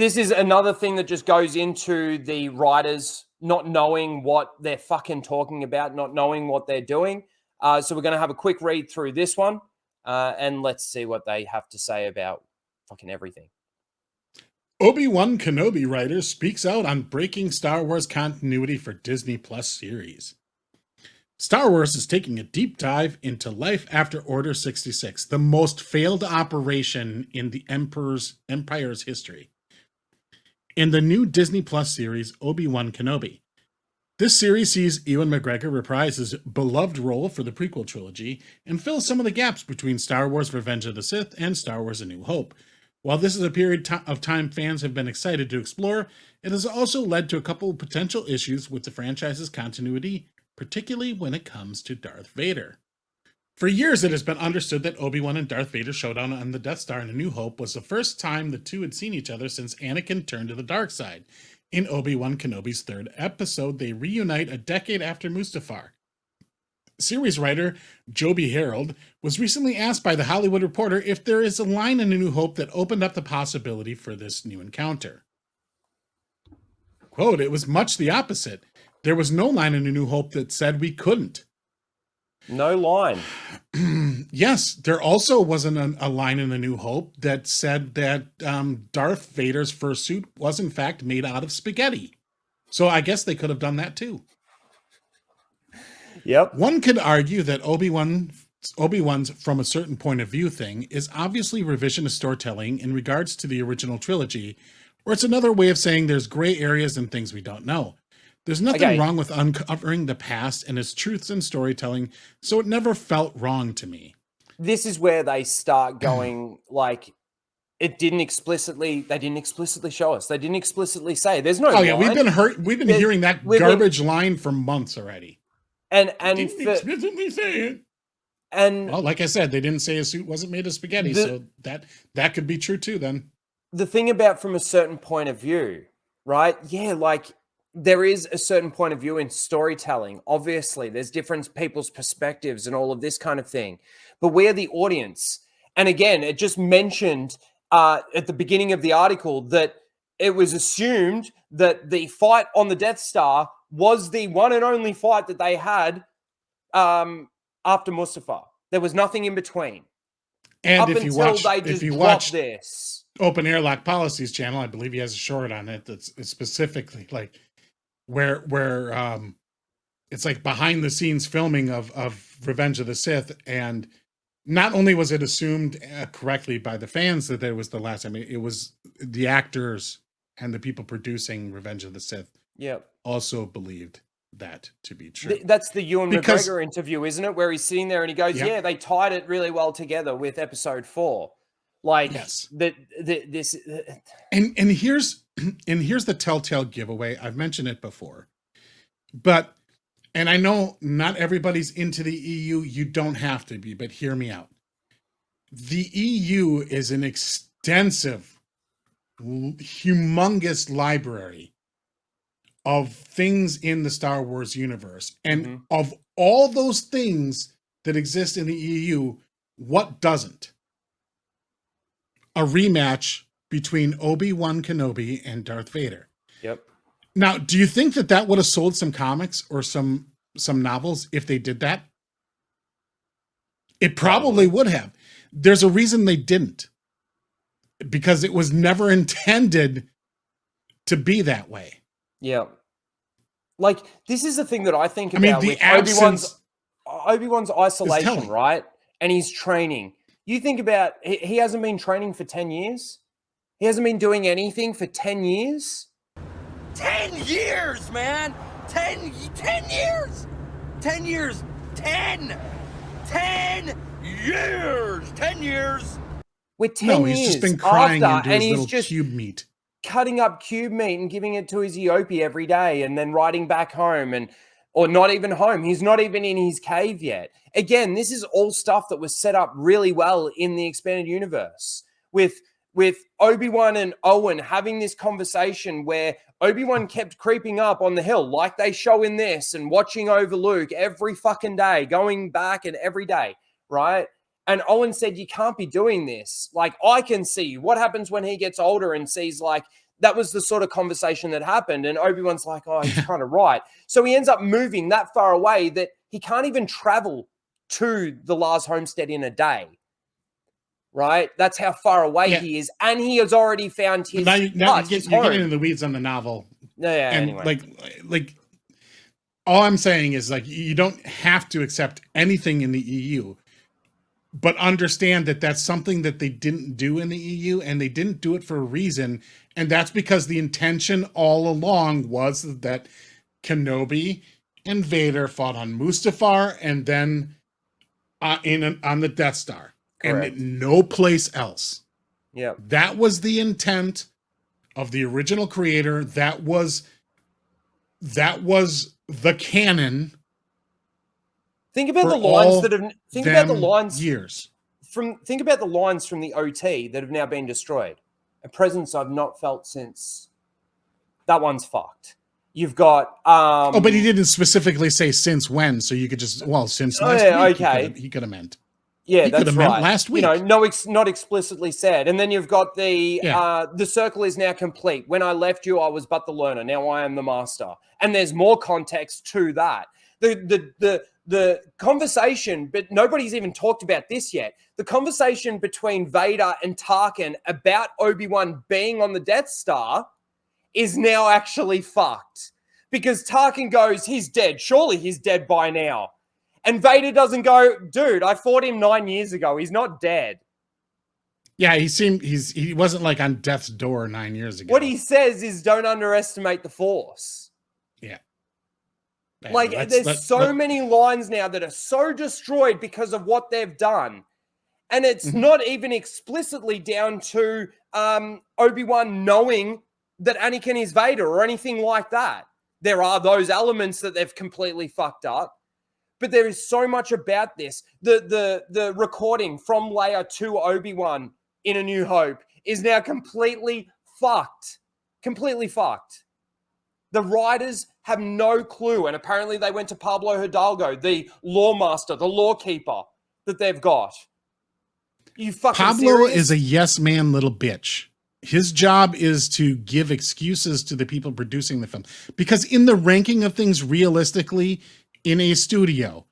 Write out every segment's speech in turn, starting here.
this is another thing that just goes into the writers not knowing what they're fucking talking about, not knowing what they're doing. So we're going to have a quick read through this one, and let's see what they have to say about fucking everything. Obi-Wan Kenobi Writer speaks out on breaking Star Wars continuity for Disney Plus series. Star Wars is taking a deep dive into life after Order 66, the most failed operation in the Empire's history. In the new Disney Plus series, Obi-Wan Kenobi. This series sees Ewan McGregor reprise his beloved role for the prequel trilogy and fill some of the gaps between Star Wars Revenge of the Sith and Star Wars A New Hope. While this is a period of time fans have been excited to explore, it has also led to a couple of potential issues with the franchise's continuity, particularly when it comes to Darth Vader. For years, it has been understood that Obi-Wan and Darth Vader's showdown on the Death Star in A New Hope was the first time the two had seen each other since Anakin turned to the dark side. In Obi-Wan Kenobi's third episode, they reunite a decade after Mustafar. Series writer Joby Harold was recently asked by The Hollywood Reporter if there is a line in A New Hope that opened up the possibility for this new encounter. Quote, "It was much the opposite. There was no line in A New Hope that said we couldn't." No line. Yes, there also wasn't a line in A New Hope that said that Darth Vader's fursuit was in fact made out of spaghetti. So I guess they could have done that too. Yep. One could argue that Obi-Wan's from a certain point of view thing is obviously revisionist storytelling in regards to the original trilogy, or it's another way of saying there's gray areas and things we don't know. There's nothing wrong with uncovering the past and its truths in storytelling, so it never felt wrong to me. This is where they start going like, they didn't explicitly show us. They didn't explicitly say. There's no. Oh yeah, we've been hearing that garbage line for months already. And didn't explicitly say it. And well, like I said, they didn't say his suit wasn't made of spaghetti, so that could be true too. Then the thing about from a certain point of view, right? Yeah, like there is a certain point of view in storytelling. Obviously, there's different people's perspectives and all of this kind of thing. But we're the audience. And again, it just mentioned at the beginning of the article that it was assumed that the fight on the Death Star was the one and only fight that they had after Mustafar. There was nothing in between. And up if you watch this Open Airlock Policies channel, I believe he has a short on it that's specifically like where it's like behind the scenes filming of Revenge of the Sith, and not only was it assumed correctly by the fans that it was the last time, it was the actors and the people producing Revenge of the Sith also believed that to be true. That's the Ewan McGregor interview, isn't it? Where he's sitting there and he goes, yeah, they tied it really well together with episode 4. Like, yes. this. And here's the telltale giveaway. I've mentioned it before. And I know not everybody's into the EU. You don't have to be, but hear me out. The EU is an extensive, humongous library of things in the Star Wars universe. And of all those things that exist in the EU, what doesn't? A rematch between Obi-Wan Kenobi and Darth Vader. Yep. Now, do you think that would have sold some comics or some novels if they did that? It probably would have. There's a reason they didn't. Because it was never intended to be that way. Yeah. Like, this is the thing that I think about with Obi-Wan's isolation, right? And his training. You think about, he hasn't been training for 10 years? He hasn't been doing anything for 10 years? 10 years, man! 10 years! 10 years! 10 years! 10 years! With 10 years he's just been crying after, into his little cube meat. Cutting up cube meat and giving it to his Eopie every day and then riding back home or not even home. He's not even in his cave yet. Again, this is all stuff that was set up really well in the expanded universe with Obi-Wan and Owen having this conversation where Obi-Wan kept creeping up on the hill like they show in this and watching over Luke every fucking day, going back and every day, right? And Owen said, you can't be doing this. Like, I can see what happens when he gets older and sees like that was the sort of conversation that happened. And Obi-Wan's like, oh, he's kind of right. So he ends up moving that far away that he can't even travel to the Lars Homestead in a day. Right? That's how far away he is. And he has already found his you're getting into the weeds on the novel. Yeah, and anyway. Like all I'm saying is, like, you don't have to accept anything in the EU, but understand that that's something that they didn't do in the EU, and they didn't do it for a reason. And that's because the intention all along was that Kenobi and Vader fought on Mustafar and then on the Death Star. Correct. And no place else. Yeah. That was the intent of the original creator. That was the canon. Think about the lines that have think about the lines from the OT that have now been destroyed. A presence I've not felt since. That one's fucked. You've got but he didn't specifically say since when, so you could just since last week. Okay. He could have meant. Yeah, he that's right. Last week, not explicitly said. And then you've got the circle is now complete. When I left you, I was but the learner. Now I am the master. And there's more context to that. The conversation, but nobody's even talked about this yet. The conversation between Vader and Tarkin about Obi-Wan being on the Death Star is now actually fucked, because Tarkin goes, "He's dead. Surely he's dead by now." And Vader doesn't go, "Dude, I fought him 9 years ago. He's not dead." Yeah, he wasn't like on death's door 9 years ago. What he says is, "Don't underestimate the Force." Yeah. Like, there's so many lines now that are so destroyed because of what they've done. And it's not even explicitly down to Obi-Wan knowing that Anakin is Vader or anything like that. There are those elements that they've completely fucked up. But there is so much about this. The recording from Leia to Obi-Wan in A New Hope is now completely fucked. Completely fucked. The writers have no clue. And apparently they went to Pablo Hidalgo, the law master, the law keeper that they've got. You fucking Pablo serious? is a yes man little bitch. His job is to give excuses to the people producing the film. Because in the ranking of things, realistically, in a studio,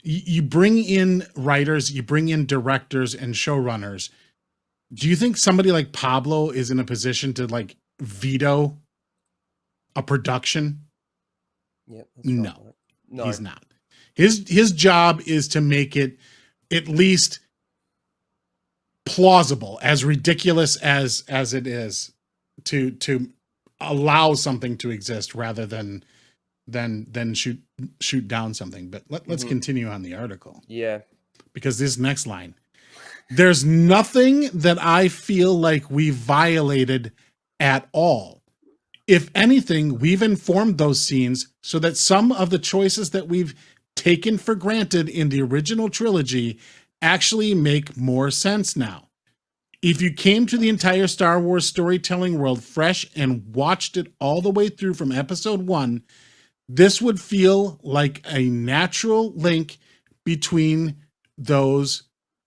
you bring in writers, you bring in directors and showrunners. Do you think somebody like Pablo is in a position to like veto a production? Yeah, no, he's not. His job is to make it at least plausible, as ridiculous as it is, to allow something to exist rather than shoot down something. But let's continue on the article. Yeah. Because this next line, there's nothing that I feel like we violated at all. If anything, we've informed those scenes so that some of the choices that we've taken for granted in the original trilogy actually make more sense now. If you came to the entire Star Wars storytelling world fresh and watched it all the way through from episode 1, this would feel like a natural link between those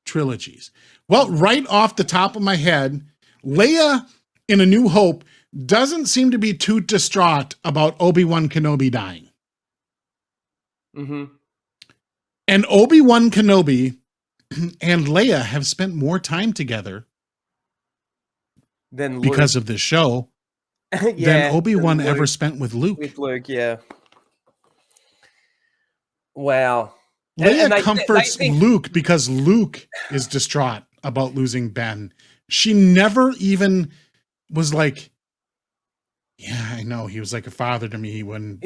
trilogies. Well, right off the top of my head, Leia in A New Hope doesn't seem to be too distraught about Obi-Wan Kenobi dying. And Obi-Wan Kenobi and Leia have spent more time together because of this show than Obi-Wan ever spent with Luke. With Luke, yeah. Wow. Leia comforts Luke because Luke is distraught about losing Ben. She never even was like, yeah, I know he was like a father to me when,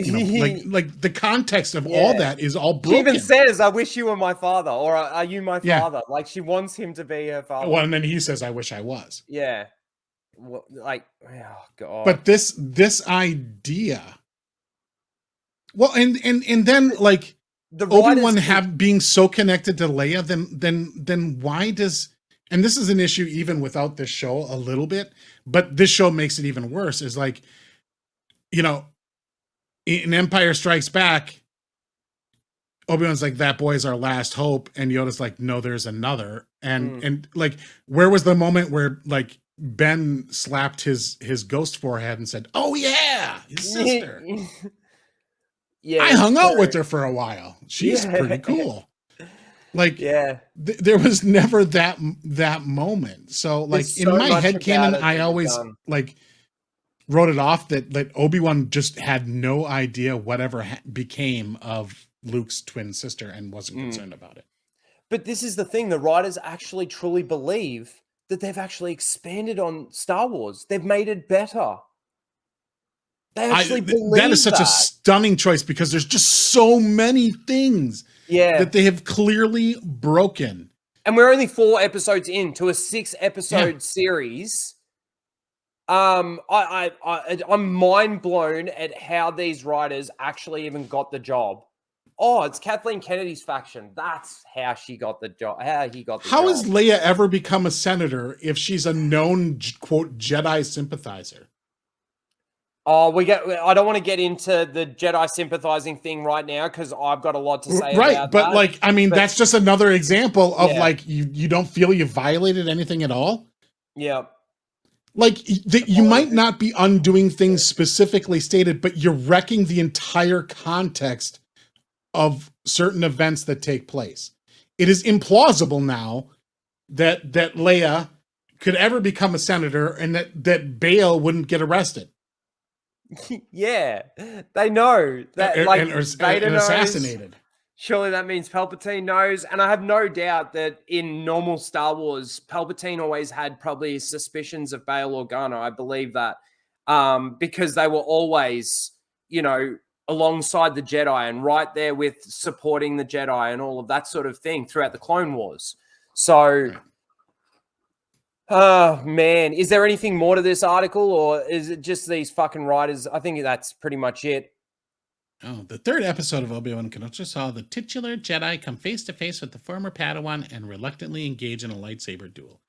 like the context of all that is all broken. She even says, "I wish you were my father," or "Are you my father?" Like she wants him to be her father. Well, and then he says, "I wish I was." Yeah. Well, like, oh god. But this idea. Well, and then like the Obi-Wan being so connected to Leia, then why does, and this is an issue even without this show a little bit, but this show makes it even worse, is like, you know, in Empire Strikes Back, Obi-Wan's like, that boy's our last hope, and Yoda's like, no, there's another. And like, where was the moment where like Ben slapped his ghost forehead and said, "Oh yeah, his sister." Yeah, I hung out with her for a while. She's Yeah. pretty cool. Like, Yeah. there was never that moment. So, like, There's in so my much headcanon, about it I that always they've done. like wrote it off that Obi-Wan just had no idea whatever became of Luke's twin sister and wasn't concerned about it. But this is the thing, the writers actually truly believe that they've actually expanded on Star Wars. They've made it better. They actually believe that is such a stunning choice because there's just so many things that they have clearly broken. And we're only 4 episodes into a 6-episode series. I'm mind blown at how these writers actually even got the job. Oh, it's Kathleen Kennedy's faction. That's how she got the job. How he got the job. How has Leia ever become a senator if she's a known, quote, Jedi sympathizer? Oh, I don't want to get into the Jedi sympathizing thing right now because I've got a lot to say about but that. like, I mean, that's just another example of Yeah. like you don't feel you violated anything at all. Yeah. Like you might not be undoing things specifically stated, but you're wrecking the entire context of certain events that take place. It is implausible now that Leia could ever become a senator and that Bail wouldn't get arrested. Yeah, they know that, like, Vader and knows. assassinated. Surely that means Palpatine knows, and I have no doubt that in normal Star Wars, Palpatine always had probably suspicions of Bail Organa. I believe that because they were always, alongside the Jedi and right there with supporting the Jedi and all of that sort of thing throughout the Clone Wars. So. Oh, man. Is there anything more to this article, or is it just these fucking writers? I think that's pretty much it. Oh, the 3rd episode of Obi-Wan Kenobi saw the titular Jedi come face-to-face with the former Padawan and reluctantly engage in a lightsaber duel.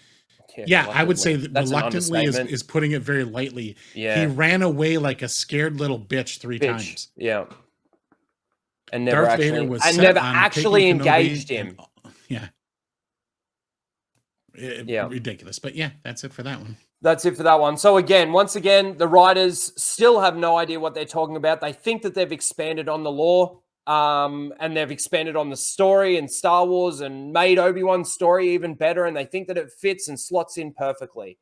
Yeah, I would say that reluctantly is putting it very lightly. Yeah. He ran away like a scared little bitch 3 times. Yeah. And never Darth actually, Vader was and set never on actually taking Kenobi engaged him. Ridiculous. But yeah, that's it for that one. That's it for that one. So once again, the writers still have no idea what they're talking about. They think that they've expanded on the lore, and they've expanded on the story and Star Wars and made Obi-Wan's story even better. And they think that it fits and slots in perfectly.